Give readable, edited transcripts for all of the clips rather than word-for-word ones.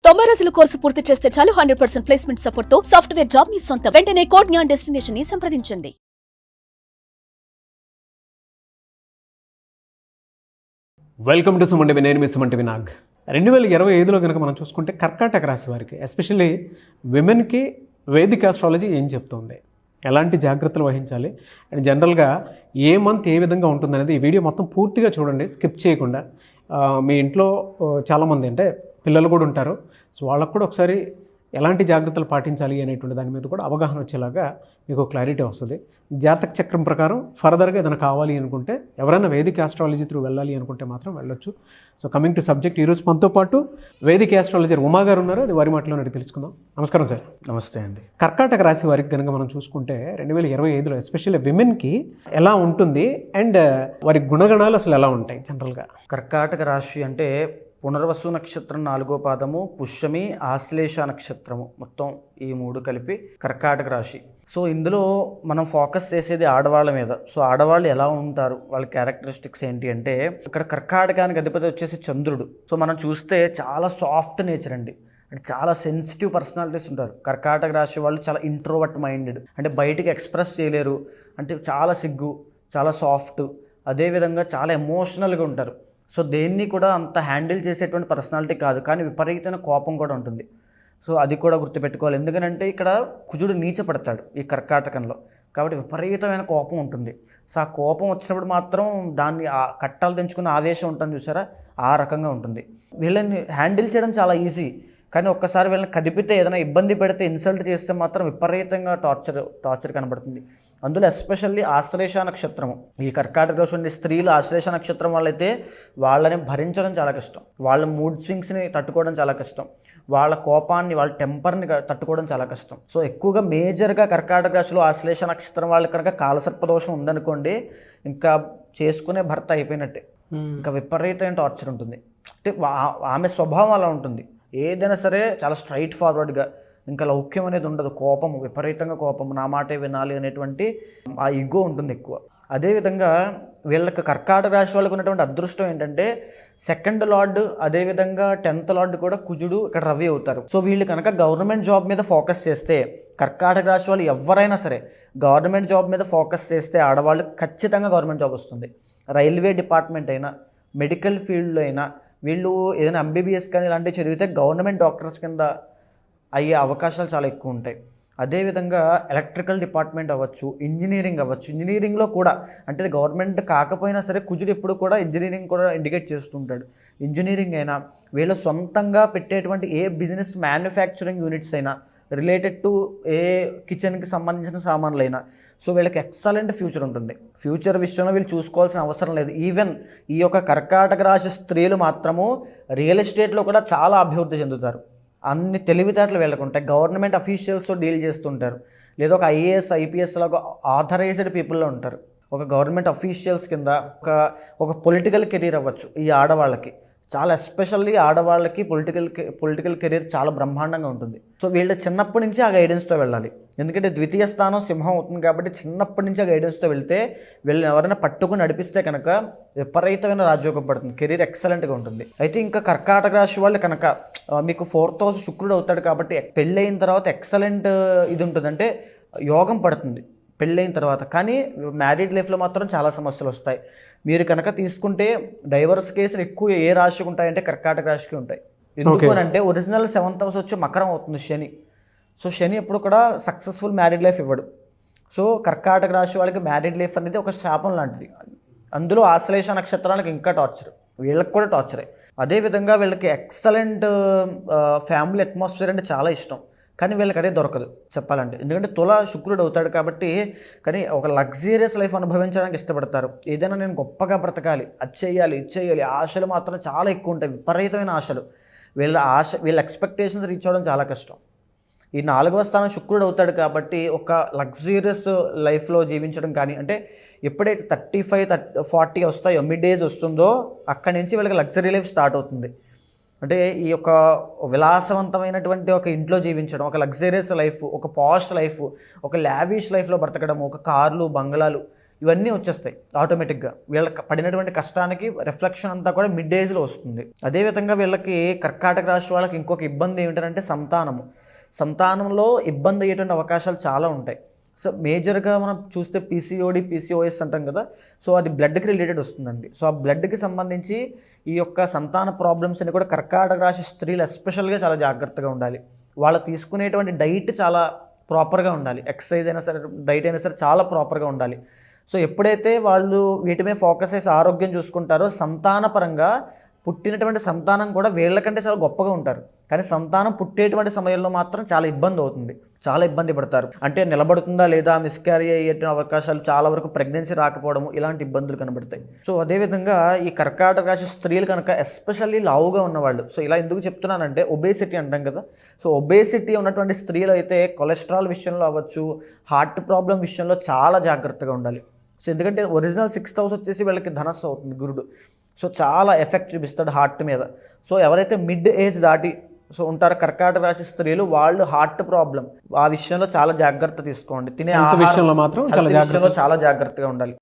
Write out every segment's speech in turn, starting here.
90 రోజుల కోర్సు పూర్తి చేస్తే చాలు 100% ప్లేస్మెంట్ సపోర్ట్ తో సాఫ్ట్వేర్ జాబ్ మీ సొంతం. వెంటనే కోడ్ జ్ఞాన్ డెస్టినేషన్ ని సంప్రదించండి. Welcome to Suman TV. నేను మీ సుమన్ టీవీ నాగ్. 2025లో కనుక మనం చూసుకుంటే కర్కాటక రాశి వారికి ఎస్పెషల్లీ విమెన్కి వేదిక ఆస్ట్రాలజీ ఏం చెప్తుంది, ఎలాంటి జాగ్రత్తలు వహించాలి అండ్ జనరల్గా ఏ మంత్ ఏ విధంగా ఉంటుందనేది ఈ వీడియో మొత్తం పూర్తిగా చూడండి, స్కిప్ చేయకుండా. మీ ఇంట్లో చాలామంది అంటే పిల్లలు కూడా ఉంటారు, సో వాళ్ళకు కూడా ఒకసారి ఎలాంటి జాగ్రత్తలు పాటించాలి అనేటువంటి దాని మీద కూడా అవగాహన వచ్చేలాగా మీకు క్లారిటీ వస్తుంది. జాతక చక్రం ప్రకారం ఫర్దర్గా ఏదైనా కావాలి అనుకుంటే, ఎవరైనా వేదిక ఆస్ట్రాలజీ త్రూ వెళ్ళాలి అనుకుంటే మాత్రం వెళ్ళొచ్చు. సో కమింగ్ టు సబ్జెక్ట్, ఈరోజు మనతో పాటు వేదిక ఆస్ట్రాలజర్ ఉమా గారు ఉన్నారు. అది వారి మాటలో అడిగి తెలుసుకుందాం. నమస్కారం సార్. నమస్తే అండి. కర్కాటక రాశి వారికి కనుక మనం చూసుకుంటే 2025లో ఎస్పెషల్లీ విమెన్కి ఎలా ఉంటుంది అండ్ వారి గుణగణాలు అసలు ఎలా ఉంటాయి జనరల్గా? కర్కాటక రాశి అంటే పునర్వసు నక్షత్రం 4వ పాదము, పుష్యమి, ఆశ్లేష నక్షత్రము, మొత్తం ఈ 3 కలిపి కర్కాటక రాశి. సో ఇందులో మనం ఫోకస్ చేసేది ఆడవాళ్ళ మీద. సో ఆడవాళ్ళు ఎలా ఉంటారు, వాళ్ళ క్యారెక్టరిస్టిక్స్ ఏంటి అంటే, ఇక్కడ కర్కాటకానికి అధిపతి వచ్చేసి చంద్రుడు. సో మనం చూస్తే చాలా సాఫ్ట్ నేచర్ అండి, అంటే చాలా సెన్సిటివ్ పర్సనాలిటీస్ ఉంటారు. కర్కాటక రాశి వాళ్ళు చాలా ఇంట్రోవర్ట్ మైండెడ్, అంటే బయటికి ఎక్స్ప్రెస్ చేయలేరు, అంటే చాలా సిగ్గు, చాలా సాఫ్ట్, అదేవిధంగా చాలా ఎమోషనల్గా ఉంటారు. సో దేన్ని కూడా అంత హ్యాండిల్ చేసేటువంటి పర్సనాలిటీ కాదు, కానీ విపరీతమైన కోపం కూడా ఉంటుంది. సో అది కూడా గుర్తుపెట్టుకోవాలి. ఎందుకంటే ఇక్కడ కుజుడు నీచపడతాడు ఈ కర్కాటకంలో, కాబట్టి విపరీతమైన కోపం ఉంటుంది. సో ఆ కోపం వచ్చినప్పుడు మాత్రం దాన్ని కట్టాలు తెంచుకున్న ఆవేశం ఉంటుంది చూసారా, ఆ రకంగా ఉంటుంది. వీళ్ళని హ్యాండిల్ చేయడం చాలా ఈజీ, కానీ ఒక్కసారి వీళ్ళని కదిపితే, ఏదైనా ఇబ్బంది పెడితే, ఇన్సల్ట్ చేస్తే మాత్రం విపరీతంగా టార్చర్ కనబడుతుంది. అందులో ఎస్పెషల్లీ ఆశ్లేష నక్షత్రము, ఈ కర్కాటక రాశి ఉండే స్త్రీలు ఆశ్లేష నక్షత్రం వాళ్ళైతే వాళ్ళని భరించడం చాలా కష్టం, వాళ్ళ మూడ్ స్వింగ్స్ని తట్టుకోవడం చాలా కష్టం, వాళ్ళ కోపాన్ని, వాళ్ళ టెంపర్ని తట్టుకోవడం చాలా కష్టం. సో ఎక్కువగా మేజర్గా కర్కాటక రాశిలో ఆశ్లేష నక్షత్రం వాళ్ళకి కనుక కాలసర్పదోషం ఉందనుకోండి, ఇంకా చేసుకునే భర్త అయిపోయినట్టే. ఇంకా విపరీతమైన టార్చర్ ఉంటుంది. అంటే ఆమె స్వభావం అలా ఉంటుంది, ఏదైనా సరే చాలా స్ట్రైట్ ఫార్వర్డ్గా, ఇంకా లౌక్యం అనేది ఉండదు, కోపము, విపరీతంగా కోపము, నా మాటే వినాలి అనేటువంటి ఆ ఇగో ఉంటుంది ఎక్కువ. అదేవిధంగా వీళ్ళకి కర్కాటక రాశి వాళ్ళకు ఉన్నటువంటి అదృష్టం ఏంటంటే, 2nd లార్డ్ అదేవిధంగా 10th లార్డ్ కూడా కుజుడు, ఇక్కడ రవి అవుతారు. సో వీళ్ళు కనుక గవర్నమెంట్ జాబ్ మీద ఫోకస్ చేస్తే, కర్కాటక రాశి వాళ్ళు ఎవరైనా సరే గవర్నమెంట్ జాబ్ మీద ఫోకస్ చేస్తే ఆడవాళ్ళు ఖచ్చితంగా గవర్నమెంట్ జాబ్ వస్తుంది. రైల్వే డిపార్ట్మెంట్ అయినా, మెడికల్ ఫీల్డ్లో అయినా, వీళ్ళు ఏదైనా ఎంబీబీఎస్ కానీ ఇలాంటివి చదివితే గవర్నమెంట్ డాక్టర్స్ కింద అయ్యే అవకాశాలు చాలా ఎక్కువ ఉంటాయి. అదేవిధంగా ఎలక్ట్రికల్ డిపార్ట్మెంట్ అవ్వచ్చు, ఇంజనీరింగ్ అవ్వచ్చు. ఇంజనీరింగ్లో కూడా అంటే గవర్నమెంట్ కాకపోయినా సరే కుజుడు ఎప్పుడు కూడా ఇంజనీరింగ్ కూడా ఇండికేట్ చేస్తుంటాడు. ఇంజనీరింగ్ అయినా, వీళ్ళు సొంతంగా పెట్టేటువంటి ఏ బిజినెస్ మ్యానుఫ్యాక్చరింగ్ యూనిట్స్ అయినా, రిలేటెడ్ టు ఏ కిచెన్కి సంబంధించిన సామాన్లు అయినా, సో వీళ్ళకి ఎక్సలెంట్ ఫ్యూచర్ ఉంటుంది. ఫ్యూచర్ విషయంలో వీళ్ళు చూసుకోవాల్సిన అవసరం లేదు. ఈవెన్ ఈ యొక్క కర్కాటక రాశి స్త్రీలు మాత్రము రియల్ ఎస్టేట్లో కూడా చాలా అభివృద్ధి చెందుతారు. అన్ని తెలివితేటలు వీళ్ళకుంటాయి. గవర్నమెంట్ అఫీషియల్స్తో డీల్ చేస్తుంటారు, లేదా ఒక ఐఏఎస్ ఐపీఎస్ లాగా ఆథరైజ్డ్ పీపుల్లో ఉంటారు. ఒక గవర్నమెంట్ అఫీషియల్స్ కింద ఒక పొలిటికల్ కెరీర్ అవ్వచ్చు. ఈ ఆడవాళ్ళకి చాలా, ఎస్పెషల్లీ ఆడవాళ్ళకి పొలిటికల్ కెరీర్ చాలా బ్రహ్మాండంగా ఉంటుంది. సో వీళ్ళు చిన్నప్పటి నుంచి ఆ గైడెన్స్తో వెళ్ళాలి. ఎందుకంటే ద్వితీయ స్థానం సింహం అవుతుంది కాబట్టి చిన్నప్పటి నుంచి ఆ గైడెన్స్తో వెళ్తే, వీళ్ళని ఎవరైనా పట్టుకుని నడిపిస్తే కనుక విపరీతమైన రాజయోగం పడుతుంది, కెరీర్ ఎక్సలెంట్గా ఉంటుంది. అయితే ఇంకా కర్కాటక రాశి వాళ్ళు కనుక మీకు 4th హౌస్ శుక్రుడు అవుతాడు కాబట్టి పెళ్ళయిన తర్వాత ఎక్సలెంట్ ఇది ఉంటుంది, అంటే యోగం పడుతుంది పెళ్ళైన తర్వాత. కానీ మ్యారీడ్ లైఫ్లో మాత్రం చాలా సమస్యలు వస్తాయి. మీరు కనుక తీసుకుంటే డైవర్స్ కేసులు ఎక్కువ ఏ రాశికి ఉంటాయంటే కర్కాటక రాశికి ఉంటాయి. ఎందుకు అని అంటే ఒరిజినల్ 7th హౌస్ వచ్చి మకరం అవుతుంది శని. సో శని ఎప్పుడు కూడా సక్సెస్ఫుల్ మ్యారీడ్ లైఫ్ ఇవ్వడు. సో కర్కాటక రాశి వాళ్ళకి మ్యారీడ్ లైఫ్ అనేది ఒక శాపం లాంటిది. అందులో ఆశ్లేష నక్షత్రానికి ఇంకా టార్చర్, వీళ్ళకి కూడా టార్చరే. అదేవిధంగా వీళ్ళకి ఎక్సలెంట్ ఫ్యామిలీ అట్మాస్ఫియర్ అంటే చాలా ఇష్టం, కానీ వీళ్ళకి అదే దొరకదు చెప్పాలంటే. ఎందుకంటే తుల శుక్రుడు అవుతాడు కాబట్టి, కానీ ఒక లగ్జరియస్ లైఫ్ అనుభవించడానికి ఇష్టపడతారు. ఏదైనా నేను గొప్పగా బ్రతకాలి, అది చేయాలి, ఇది చేయాలి, ఆశలు మాత్రం చాలా ఎక్కువ ఉంటాయి, విపరీతమైన ఆశలు. వీళ్ళ ఎక్స్పెక్టేషన్స్ రీచ్ అవ్వడం చాలా కష్టం. ఈ 4వ స్థానం శుక్రుడు అవుతాడు కాబట్టి ఒక లగ్జరియస్ లైఫ్లో జీవించడం కానీ, అంటే ఎప్పుడైతే 35-40 వస్తాయో, మిడ్ ఏజ్ వస్తుందో అక్కడి నుంచి వీళ్ళకి లగ్జరీ లైఫ్ స్టార్ట్ అవుతుంది. అంటే ఈ యొక్క విలాసవంతమైనటువంటి ఒక ఇంట్లో జీవించడం, ఒక లగ్జరియస్ లైఫ్, ఒక పాష్ లైఫ్, ఒక లావిష్ లైఫ్లో బ్రతకడం, ఒక కార్లు, బంగ్లాలు, ఇవన్నీ వచ్చేస్తాయి ఆటోమేటిక్గా. వీళ్ళకి పడినటువంటి కష్టానికి రిఫ్లెక్షన్ అంతా కూడా మిడ్ ఏజ్లో వస్తుంది. అదేవిధంగా వీళ్ళకి కర్కాటక రాశి వాళ్ళకి ఇంకొక ఇబ్బంది ఏమిటంటే సంతానంలో ఇబ్బంది అయ్యేటువంటి అవకాశాలు చాలా ఉంటాయి. సో మేజర్గా మనం చూస్తే PCOS అంటాం కదా, సో అది బ్లడ్కి రిలేటెడ్ వస్తుందండి. సో ఆ బ్లడ్కి సంబంధించి ఈ యొక్క సంతాన ప్రాబ్లమ్స్ అని కూడా కర్కాటక రాశి స్త్రీలు ఎస్పెషల్గా చాలా జాగ్రత్తగా ఉండాలి. వాళ్ళు తీసుకునేటువంటి డైట్ చాలా ప్రాపర్గా ఉండాలి. ఎక్సర్సైజ్ అయినా సరే, డైట్ అయినా సరే చాలా ప్రాపర్గా ఉండాలి. సో ఎప్పుడైతే వాళ్ళు వీటి మీద ఫోకస్ చేసి ఆరోగ్యం చూసుకుంటారో సంతానపరంగా పుట్టినటువంటి సంతానం కూడా వీళ్ళకంటే చాలా గొప్పగా ఉంటారు. కానీ సంతానం పుట్టేటువంటి సమయంలో మాత్రం చాలా ఇబ్బంది అవుతుంది, చాలా ఇబ్బంది పడతారు. అంటే నిలబడుతుందా లేదా, మిస్క్యారీ అయ్యే అవకాశాలు, చాలా వరకు ప్రెగ్నెన్సీ రాకపోవడము, ఇలాంటి ఇబ్బందులు కనబడతాయి. సో అదేవిధంగా ఈ కర్కాటక రాశి స్త్రీలు కనుక ఎస్పెషల్లీ లావుగా ఉన్నవాళ్ళు, సో ఇలా ఎందుకు చెప్తున్నానంటే ఒబేసిటీ అంటాం కదా, సో ఒబేసిటీ ఉన్నటువంటి స్త్రీలు అయితే కొలెస్ట్రాల్ విషయంలో అవ్వచ్చు, హార్ట్ ప్రాబ్లం విషయంలో చాలా జాగ్రత్తగా ఉండాలి. సో ఎందుకంటే ఒరిజినల్ 6th హౌస్ వచ్చేసి వీళ్ళకి ధనస్సు అవుతుంది గురుడు. సో చాలా ఎఫెక్ట్ చూపిస్తాడు హార్ట్ మీద. సో ఎవరైతే మిడ్ ఏజ్ దాటి సో ఉంటారో కర్కాటక రాశి స్త్రీలు, వాళ్ళు హార్ట్ ప్రాబ్లం ఆ విషయంలో చాలా జాగ్రత్త తీసుకోండి. తినే విషయంలో మాత్రం చాలా జాగ్రత్తగా ఉండాలి.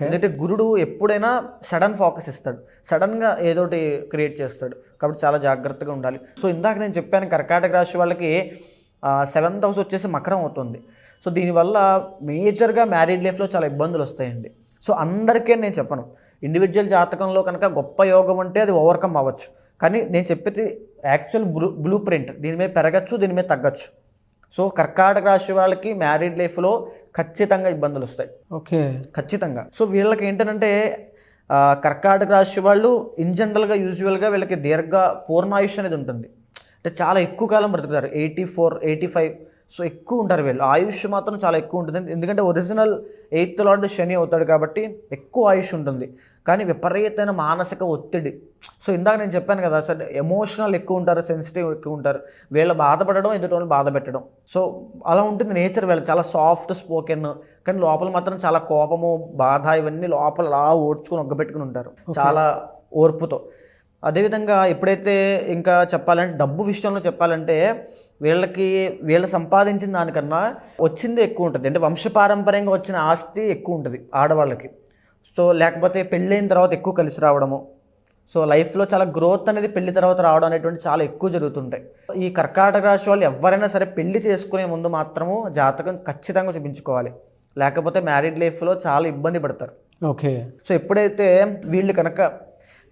ఎందుకంటే గురుడు ఎప్పుడైనా సడన్ ఫోకస్ ఇస్తాడు, సడన్గా ఏదోటి క్రియేట్ చేస్తాడు, కాబట్టి చాలా జాగ్రత్తగా ఉండాలి. సో ఇందాక నేను చెప్పాను కర్కాటక రాశి వాళ్ళకి 7th హౌస్ వచ్చేసి మకరం అవుతుంది. సో దీనివల్ల మేజర్గా మ్యారీడ్ లైఫ్లో చాలా ఇబ్బందులు వస్తాయండి. సో అందరికీ నేను చెప్పను, ఇండివిజువల్ జాతకంలో కనుక గొప్ప యోగం అంటే అది ఓవర్కమ్ అవ్వచ్చు. కానీ నేను చెప్పేది యాక్చువల్ బ్లూ ప్రింట్, దీని మీద పెరగచ్చు, దీని మీద తగ్గచ్చు. సో కర్కాటక రాశి వాళ్ళకి మ్యారీడ్ లైఫ్లో ఖచ్చితంగా ఇబ్బందులు వస్తాయి, ఓకే, ఖచ్చితంగా. సో వీళ్ళకి ఏంటంటే కర్కాటక రాశి వాళ్ళు ఇన్ జనరల్గా యూజువల్గా వీళ్ళకి పూర్ణాయుష్ అనేది ఉంటుంది. అంటే చాలా ఎక్కువ కాలం బ్రతుకుతారు, 84, 85. సో ఎక్కువ ఉంటారు వీళ్ళు, ఆయుష్ మాత్రం చాలా ఎక్కువ ఉంటుంది. ఎందుకంటే ఒరిజినల్ 8th లార్డ్ శని అవుతాడు కాబట్టి ఎక్కువ ఆయుష్ ఉంటుంది. కానీ విపరీతమైన మానసిక ఒత్తిడి. సో ఇందాక నేను చెప్పాను కదా, అసలు ఎమోషనల్ ఎక్కువ ఉంటారు, సెన్సిటివ్ ఎక్కువ ఉంటారు. వీళ్ళు బాధపడడం, ఎదుటి వాళ్ళు బాధ పెట్టడం, సో అలా ఉంటుంది నేచర్. వీళ్ళు చాలా సాఫ్ట్ స్పోకెన్, కానీ లోపల మాత్రం చాలా కోపము, బాధ ఇవన్నీ లోపల అలా ఓడ్చుకొని ఒగ్గబెట్టుకుని ఉంటారు చాలా ఓర్పుతో. అదేవిధంగా ఎప్పుడైతే ఇంకా చెప్పాలంటే డబ్బు విషయంలో చెప్పాలంటే వీళ్ళు సంపాదించిన దానికన్నా వచ్చిందే ఎక్కువ ఉంటుంది. అంటే వంశపారంపర్యంగా వచ్చిన ఆస్తి ఎక్కువ ఉంటుంది ఆడవాళ్ళకి. సో లేకపోతే పెళ్ళైన తర్వాత ఎక్కువ కలిసి రావడము, సో లైఫ్లో చాలా గ్రోత్ అనేది పెళ్లి తర్వాత రావడం అనేటువంటి చాలా ఎక్కువ జరుగుతుంటాయి. ఈ కర్కాటక రాశి వాళ్ళు ఎవరైనా సరే పెళ్లి చేసుకునే ముందు మాత్రము జాతకం ఖచ్చితంగా చూపించుకోవాలి, లేకపోతే మ్యారీడ్ లైఫ్లో చాలా ఇబ్బంది పడతారు. ఓకే. సో ఎప్పుడైతే వీళ్ళు కనుక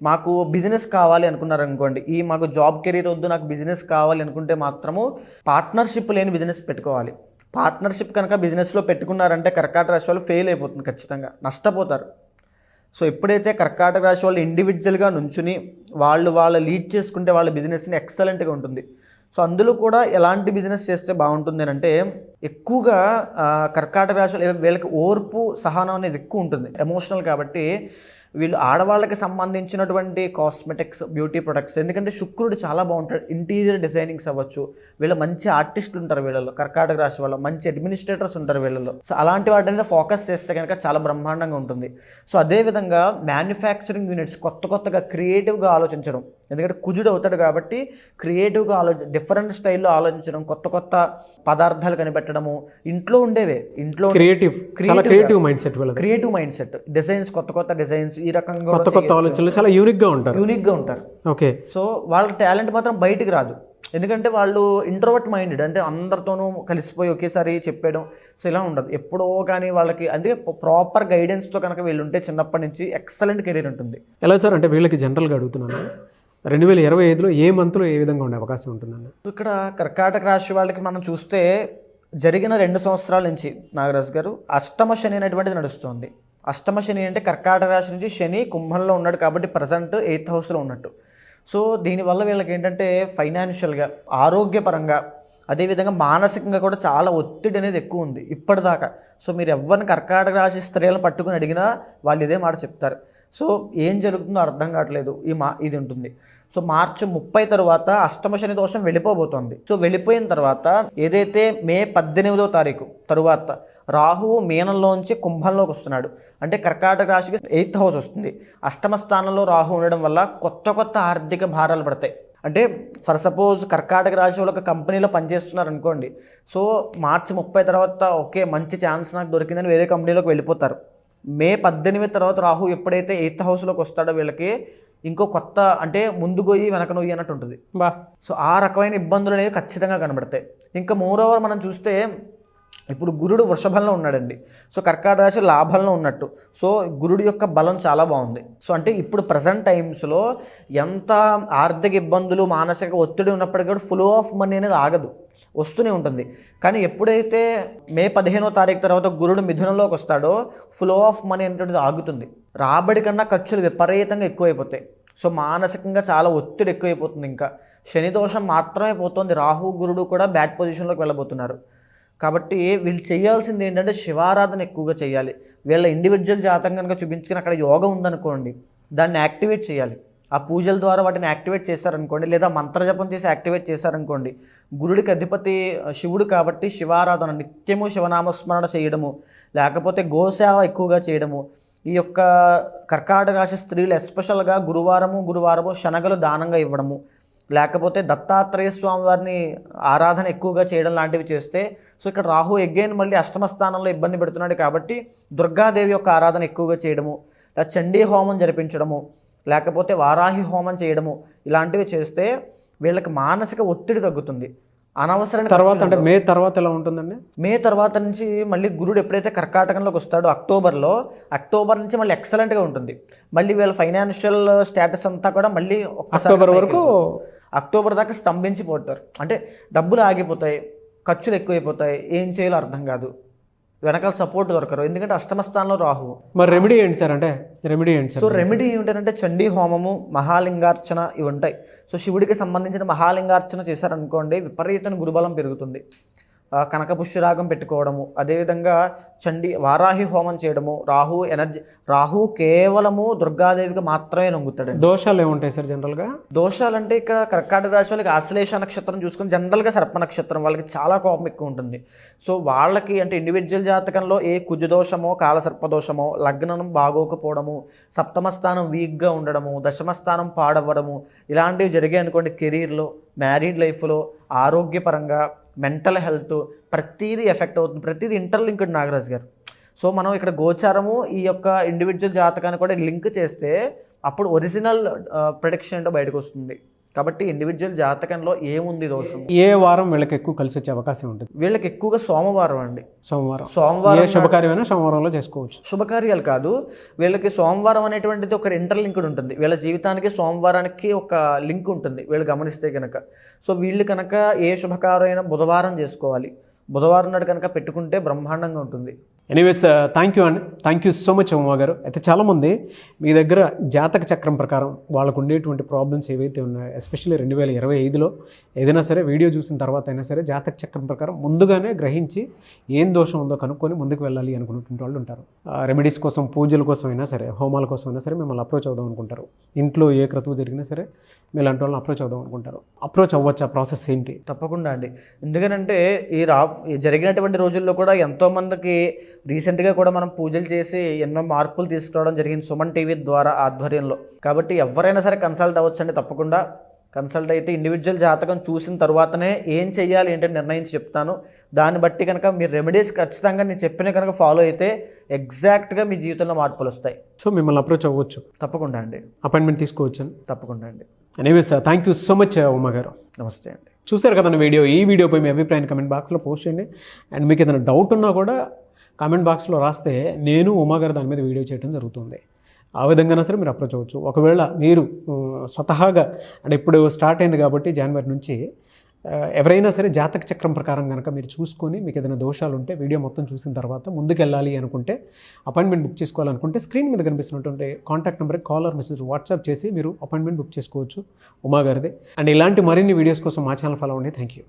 మాకు బిజినెస్ కావాలి అనుకున్నారనుకోండి, మాకు జాబ్ కెరీర్ వద్దు, నాకు బిజినెస్ కావాలి అనుకుంటే మాత్రము పార్ట్నర్షిప్ లేని బిజినెస్ పెట్టుకోవాలి. పార్ట్నర్షిప్ కనుక బిజినెస్లో పెట్టుకున్నారంటే కర్కాటక రాశి వాళ్ళు ఫెయిల్ అయిపోతుంది, ఖచ్చితంగా నష్టపోతారు. సో ఎప్పుడైతే కర్కాటక రాశి వాళ్ళు ఇండివిజువల్గా నుంచుని వాళ్ళు లీడ్ చేసుకుంటే వాళ్ళ బిజినెస్ని ఎక్సలెంట్గా ఉంటుంది. సో అందులో కూడా ఎలాంటి బిజినెస్ చేస్తే బాగుంటుంది అని అంటే ఎక్కువగా కర్కాటక రాశి వీళ్ళకి ఓర్పు, సహనం అనేది ఎక్కువ ఉంటుంది, ఎమోషనల్. కాబట్టి వీళ్ళు ఆడవాళ్ళకి సంబంధించినటువంటి కాస్మెటిక్స్, బ్యూటీ ప్రొడక్ట్స్, ఎందుకంటే శుక్రుడు చాలా బాగుంటాడు, ఇంటీరియర్ డిజైనింగ్స్ అవ్వచ్చు, వీళ్ళు మంచి ఆర్టిస్టులు ఉంటారు వీళ్ళలో, కర్కాటక రాశి వాళ్ళు మంచి అడ్మినిస్ట్రేటర్స్ ఉంటారు వీళ్ళలో. సో అలాంటి వాటి మీద ఫోకస్ చేస్తే కనుక చాలా బ్రహ్మాండంగా ఉంటుంది. సో అదేవిధంగా మ్యానుఫ్యాక్చరింగ్ యూనిట్స్ కొత్తగా క్రియేటివ్గా ఆలోచించడం, ఎందుకంటే కుజుడు అవుతాడు కాబట్టి క్రియేటివ్గా డిఫరెంట్ స్టైల్లో ఆలోచించడం, కొత్త పదార్థాలు కనిపెట్టడము, ఇంట్లో ఉండేవే, ఇంట్లో క్రియేటివ్ మైండ్ సెట్, డిజైన్స్, కొత్త డిజైన్స్, ఈ రకంగా కొత్త ఆలోచనలు చాలా యూనిక్గా ఉంటారు. ఓకే. సో వాళ్ళ టాలెంట్ మాత్రం బయటికి రాదు, ఎందుకంటే వాళ్ళు ఇంట్రోవర్ట్ మైండెడ్, అంటే అందరితోనూ కలిసిపోయి ఒకేసారి చెప్పేయడం, సో ఇలా ఉండదు ఎప్పుడో. కానీ వాళ్ళకి అందుకే ప్రాపర్ గైడెన్స్తో కనుక వీళ్ళు ఉంటే చిన్నప్పటి నుంచి ఎక్సలెంట్ కెరీర్ ఉంటుంది. ఎలా సార్ అంటే వీళ్ళకి జనరల్గా అడుగుతున్నాను, 2025లో ఏ మంత్లో ఏ విధంగా ఉండే అవకాశం ఉంటుందండి? ఇక్కడ కర్కాటక రాశి వాళ్ళకి మనం చూస్తే జరిగిన 2 సంవత్సరాల నుంచి నాగరాజు గారు అష్టమ శని అనేటువంటిది నడుస్తుంది. అష్టమ శని అంటే కర్కాటక రాశి నుంచి శని కుంభంలో ఉన్నాడు కాబట్టి ప్రజెంట్ 8th హౌస్లో ఉన్నట్టు. సో దీనివల్ల వీళ్ళకి ఏంటంటే ఫైనాన్షియల్గా, ఆరోగ్యపరంగా, అదేవిధంగా మానసికంగా కూడా చాలా ఒత్తిడి అనేది ఎక్కువ ఉంది ఇప్పటిదాకా. సో మీరు ఎవరిని కర్కాటక రాశి స్త్రీలను పట్టుకుని అడిగినా వాళ్ళు ఇదే మాట చెప్తారు. సో ఏం జరుగుతుందో అర్థం కావట్లేదు, ఇది ఉంటుంది. సో మార్చి 30 తర్వాత అష్టమ శని దోషం వెళ్ళిపోబోతోంది. సో వెళ్ళిపోయిన తర్వాత ఏదైతే మే 18వ తారీఖు తరువాత రాహువు మీనంలోంచి కుంభంలోకి వస్తున్నాడు, అంటే కర్కాటక రాశికి 8th హౌస్ వస్తుంది. అష్టమ స్థానంలో రాహు ఉండడం వల్ల కొత్త ఆర్థిక భారాలు పడతాయి. అంటే ఫర్ సపోజ్ కర్కాటక రాశి వాళ్ళు ఒక కంపెనీలో పనిచేస్తున్నారు అనుకోండి, సో మార్చి 30 తర్వాత ఓకే మంచి ఛాన్స్ నాకు దొరికిందని వేరే కంపెనీలోకి వెళ్ళిపోతారు. మే 18 తర్వాత రాహు ఎప్పుడైతే 8th హౌస్లోకి వస్తాడో వీళ్ళకి ఇంకో కొత్త అంటే ముందు గొయ్యి వెనక నొయ్యి అన్నట్టు ఉంటుంది. బా సో ఆ రకమైన ఇబ్బందులు అనేవి ఖచ్చితంగా కనబడతాయి. ఇంకా మోరోవర్ మనం చూస్తే ఇప్పుడు గురుడు వృషభంలో ఉన్నాడండి. సో కర్కాటక రాశి లాభంలో ఉన్నట్టు. సో గురుడు యొక్క బలం చాలా బాగుంది. సో అంటే ఇప్పుడు ప్రజెంట్ టైమ్స్లో ఎంత ఆర్థిక ఇబ్బందులు మానసిక ఒత్తిడి ఉన్నప్పటికీ కూడా ఫ్లో ఆఫ్ మనీ అనేది ఆగదు, వస్తూనే ఉంటుంది. కానీ ఎప్పుడైతే మే 15వ తారీఖు తర్వాత గురుడు మిథునంలోకి వస్తాడో ఫ్లో ఆఫ్ మనీ అనేటువంటిది ఆగుతుంది. రాబడి కన్నా ఖర్చులు విపరీతంగా ఎక్కువైపోతాయి. సో మానసికంగా చాలా ఒత్తిడి ఎక్కువైపోతుంది. ఇంకా శని దోషం మాత్రమే పోతుంది, రాహు గురుడు కూడా బ్యాడ్ పొజిషన్లోకి వెళ్ళబోతున్నారు. కాబట్టి వీళ్ళు చేయాల్సింది ఏంటంటే శివారాధన ఎక్కువగా చేయాలి. వీళ్ళ ఇండివిజువల్ జాతకం కనుక చూపించుకుని అక్కడ యోగం ఉందనుకోండి, దాన్ని యాక్టివేట్ చేయాలి. ఆ పూజల ద్వారా వాటిని యాక్టివేట్ చేశారనుకోండి, లేదా మంత్రజపం చేసి యాక్టివేట్ చేశారనుకోండి. గురుడికి అధిపతి శివుడు కాబట్టి శివారాధన నిత్యము శివనామస్మరణ చేయడము, లేకపోతే గోసేవ ఎక్కువగా చేయడము. ఈ యొక్క కర్కాటక రాశి స్త్రీలు ఎస్పెషల్గా గురువారము శనగలు దానంగా ఇవ్వడము, లేకపోతే దత్తాత్రేయ స్వామి వారిని ఆరాధన ఎక్కువగా చేయడం లాంటివి చేస్తే. సో ఇక్కడ రాహు ఎగైన్ మళ్ళీ అష్టమ స్థానంలో ఇబ్బంది పెడుతున్నాడు కాబట్టి దుర్గాదేవి యొక్క ఆరాధన ఎక్కువగా చేయడము, లేదా చండీ హోమం జరిపించడము, లేకపోతే వారాహి హోమం చేయడము, ఇలాంటివి చేస్తే వీళ్ళకి మానసిక ఒత్తిడి తగ్గుతుంది. అనవసరమైన తర్వాత అంటే మే తర్వాత ఎలా ఉంటుందండి? మే తర్వాత నుంచి మళ్ళీ గురుడు ఎప్పుడైతే కర్కాటకంలోకి వస్తాడో అక్టోబర్ నుంచి మళ్ళీ ఎక్సలెంట్గా ఉంటుంది. మళ్ళీ వీళ్ళ ఫైనాన్షియల్ స్టేటస్ అంతా కూడా మళ్ళీ అక్టోబర్ వరకు, అక్టోబర్ దాకా స్తంభించిపోతారు. అంటే డబ్బులు ఆగిపోతాయి, ఖర్చులు ఎక్కువైపోతాయి, ఏం చేయాలో అర్థం కాదు, వెనకాల సపోర్ట్ దొరకరు, ఎందుకంటే అష్టమ స్థానంలో రాహు. మరి రెమెడీ ఏంటి సార్? అంటే రెమెడీ ఏంటి సార్? సో రెమెడీ ఏమిటంటే చండీ హోమము, మహాలింగార్చన ఇవి ఉంటాయి. సో శివుడికి సంబంధించిన మహాలింగార్చన చేశారనుకోండి, విపరీతమైన గురుబలం పెరుగుతుంది. కనకపుష్యరాగం పెట్టుకోవడము, అదేవిధంగా వారాహి హోమం చేయడము. రాహు కేవలము దుర్గాదేవికి మాత్రమే లొంగుతాడు. దోషాలు ఏముంటాయి సార్ జనరల్గా? దోషాలు అంటే ఇక్కడ కర్కాటక రాశి వాళ్ళకి ఆశ్లేష నక్షత్రం చూసుకొని జనరల్గా సర్ప నక్షత్రం వాళ్ళకి చాలా కోపం ఎక్కువ ఉంటుంది. సో వాళ్ళకి అంటే ఇండివిజువల్ జాతకంలో ఏ కుజదోషమో కాలసర్పదోషమో, లగ్నం బాగోకపోవడము, సప్తమ స్థానం వీక్గా ఉండడము, దశమ స్థానం పాడవ్వడము, ఇలాంటివి జరిగాయి అనుకోండి. కెరీర్లో, మ్యారీడ్ లైఫ్లో, ఆరోగ్యపరంగా, మెంటల్ హెల్త్, ప్రతిదీ ఎఫెక్ట్ అవుతుంది. ప్రతిదీ ఇంటర్లింక్డ్ నాగరాజు గారు. సో మనం ఇక్కడ గోచారము ఈ యొక్క ఇండివిజువల్ జాతకాన్ని కూడా లింక్ చేస్తే అప్పుడు ఒరిజినల్ ప్రెడిక్షన్ ఏంటో బయటకు వస్తుంది. కాబట్టి ఇండివిజువల్ జాతకంలో ఏముంది దోషం, ఏ వారం వీళ్ళకి ఎక్కువ కలిసి వచ్చే అవకాశం ఉంటుంది? వీళ్ళకి ఎక్కువగా సోమవారం అండి. సోమవారం శుభకార్యమైనా సోమవారంలో చేసుకోవచ్చు. శుభకార్యాలు కాదు, వీళ్ళకి సోమవారం అనేటువంటిది ఒక ఇంటర్లింక్డ్ ఉంటుంది. వీళ్ళ జీవితానికి సోమవారానికి ఒక లింక్ ఉంటుంది వీళ్ళు గమనిస్తే కనుక. సో వీళ్ళు కనుక ఏ శుభకార్యమైనా బుధవారం చేసుకోవాలి. బుధవారం నాడు కనుక పెట్టుకుంటే బ్రహ్మాండంగా ఉంటుంది. ఎనీవేస్ థ్యాంక్ యూ అండి, thank you so much Uma గారు. అయితే చాలామంది మీ దగ్గర జాతక చక్రం ప్రకారం వాళ్ళకు ఉండేటువంటి ప్రాబ్లమ్స్ ఏవైతే ఉన్నాయో, ఎస్పెషల్లీ 2025లో ఏదైనా సరే వీడియో చూసిన తర్వాత అయినా సరే జాతక చక్రం ప్రకారం ముందుగానే గ్రహించి ఏం దోషం ఉందో కనుక్కొని ముందుకు వెళ్ళాలి అనుకున్నటువంటి వాళ్ళు ఉంటారు. రెమెడీస్ కోసం, పూజల కోసం అయినా సరే, హోమాల కోసం అయినా సరే మిమ్మల్ని అప్రోచ్ అవుదాం అనుకుంటారు. ఇంట్లో ఏ క్రతువు జరిగినా సరే మీలాంటి వాళ్ళని అప్రోచ్ అవుదాం అనుకుంటారు. అప్రోచ్ అవ్వచ్చు, ఆ ప్రాసెస్ ఏంటి? తప్పకుండా అండి. ఎందుకనంటే ఈ జరిగినటువంటి రోజుల్లో కూడా ఎంతోమందికి రీసెంట్గా కూడా మనం పూజలు చేసి ఎన్నో మార్పులు తీసుకురావడం జరిగింది సుమన్ టీవీ ద్వారా ఆధ్వర్యంలో. కాబట్టి ఎవరైనా సరే కన్సల్ట్ అవ్వచ్చు అండి. తప్పకుండా కన్సల్ట్ అయితే ఇండివిజువల్ జాతకం చూసిన తర్వాతనే ఏం చెయ్యాలి ఏంటంటే నిర్ణయించి చెప్తాను. దాన్ని బట్టి కనుక మీరు రెమెడీస్ ఖచ్చితంగా నేను చెప్పిన కనుక ఫాలో అయితే ఎగ్జాక్ట్గా మీ జీవితంలో మార్పులు వస్తాయి. సో మిమ్మల్ని అప్రోచ్ అవ్వచ్చు. తప్పకుండా అండి. అపాయింట్మెంట్ తీసుకోవచ్చు. తప్పకుండా అండి. Anyways thank you so much Uma గారు. నమస్తే అండి. చూసారు కదండి వీడియో. ఈ వీడియోపై మీ అభిప్రాయాన్ని కమెంట్ బాక్స్లో పోస్ట్ చేయండి. అండ్ మీకు ఏదైనా డౌట్ ఉన్నా కూడా కామెంట్ బాక్స్లో రాస్తే నేను ఉమా గారు దాని మీద వీడియో చేయడం జరుగుతుంది. ఆ విధంగా సరే మీరు అప్రోచ్ అవ్వచ్చు. ఒకవేళ మీరు స్వతహాగా అంటే ఇప్పుడు స్టార్ట్ అయింది కాబట్టి జనవరి నుంచి ఎవరైనా సరే జాతక చక్రం ప్రకారం కనుక మీరు చూసుకొని మీకు ఏదైనా దోషాలు ఉంటే వీడియో మొత్తం చూసిన తర్వాత ముందుకు వెళ్ళాలి అనుకుంటే, అపాయింట్మెంట్ బుక్ చేసుకోవాలనుకుంటే స్క్రీన్ మీద కనిపిస్తున్నటువంటి కాంటాక్ట్ నెంబర్కి కాల్ ఆర్ మెసేజ్ వాట్సాప్ చేసి మీరు అపాయింట్మెంట్ బుక్ చేసుకోవచ్చు ఉమా గారిది. అండ్ ఇలాంటి మరిన్ని వీడియోస్ కోసం మా ఛానల్ ఫాలో అవ్వండి. Thank you.